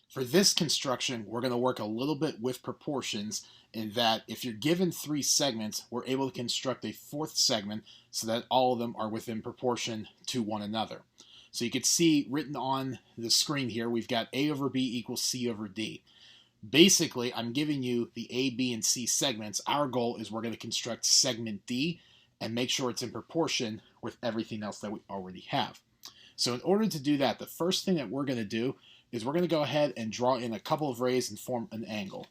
For this construction, we're going to work a little bit with proportions in that if you're given 3 segments, we're able to construct a 4th segment so that all of them are within proportion to one another. So you can see written on the screen here, we've got A over B equals C over D. Basically, I'm giving you the A, B, and C segments. Our goal is we're going to construct segment D and make sure it's in proportion with everything else that we already have. So in order to do that, the first thing that we're going to do is we're going to go ahead and draw in a couple of rays and form an angle.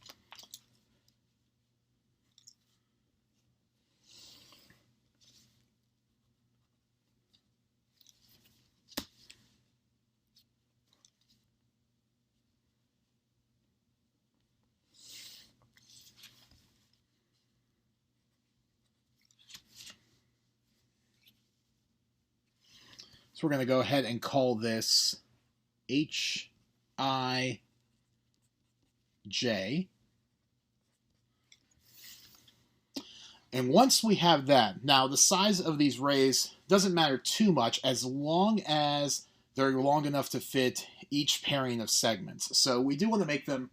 So we're going to go ahead and call this HIJ. And once we have that, now the size of these rays doesn't matter too much as long as they're long enough to fit each pairing of segments. So we do want to make them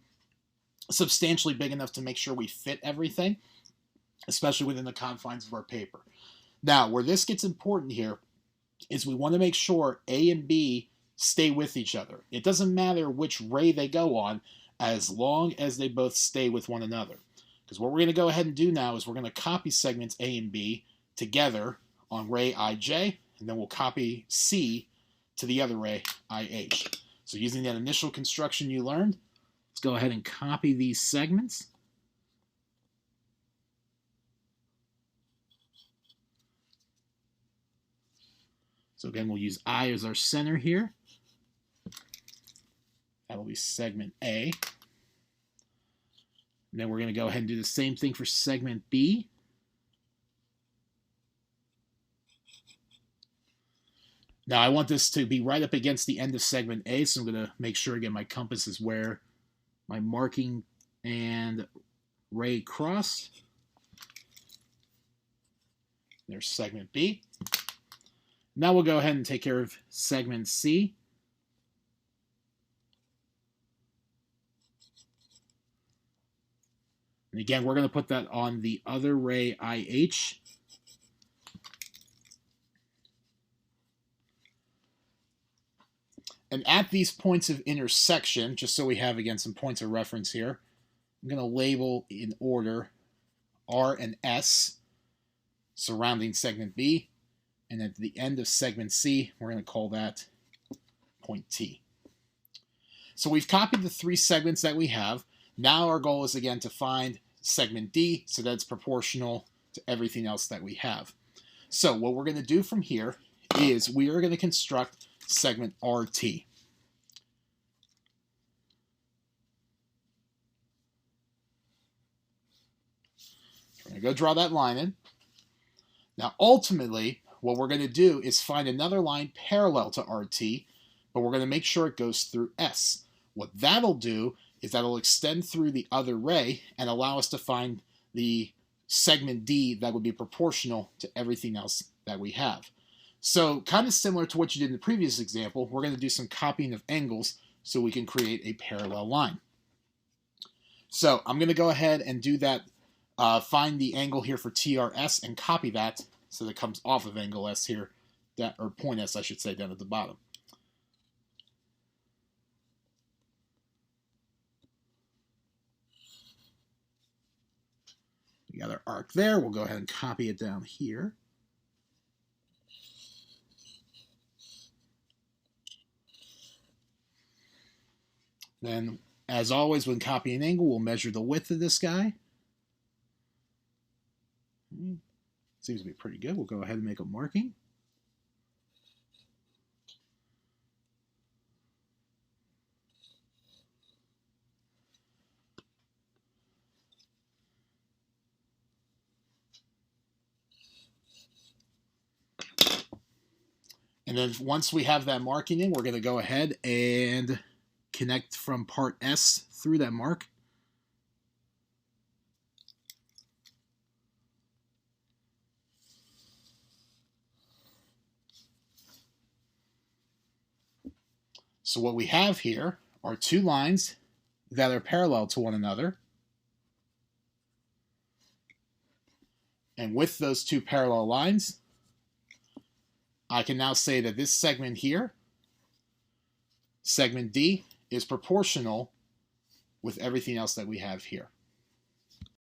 substantially big enough to make sure we fit everything, especially within the confines of our paper. Now, where this gets important here is we want to make sure A and B stay with each other. It doesn't matter which ray they go on as long as they both stay with one another. Because what we're going to go ahead and do now is we're going to copy segments A and B together on ray IJ, and then we'll copy C to the other ray IH. So using that initial construction you learned, let's go ahead and copy these segments. So again, we'll use I as our center here. That'll be segment A. And then we're going to go ahead and do the same thing for segment B. Now I want this to be right up against the end of segment A, so I'm going to make sure, again, my compass is where my marking and ray cross. There's segment B. Now we'll go ahead and take care of segment C. And again, we're going to put that on the other ray IH. And at these points of intersection, just so we have, again, some points of reference here, I'm going to label in order R and S surrounding segment B. And at the end of segment C, we're going to call that point T. So we've copied the 3 segments that we have. Now our goal is, again, to find segment D so that it's proportional to everything else that we have. So what we're going to do from here is we are going to construct segment RT. We're going to go draw that line in. Now ultimately, what we're going to do is find another line parallel to RT, but we're going to make sure it goes through S. What that'll do is that'll extend through the other ray and allow us to find the segment D that would be proportional to everything else that we have. So kind of similar to what you did in the previous example, we're going to do some copying of angles so we can create a parallel line. So I'm going to go ahead and do that, find the angle here for TRS and copy that so that it comes off of angle S here, or point S I should say, down at the bottom. We got our arc there. We'll go ahead and copy it down here. Then, as always, when copying an angle, we'll measure the width of this guy. Seems to be pretty good. We'll go ahead and make a marking. And then once we have that marking in, we're going to go ahead and connect from part S through that mark. So what we have here are two lines that are parallel to one another. And with those two parallel lines, I can now say that this segment here, segment D, is proportional with everything else that we have here.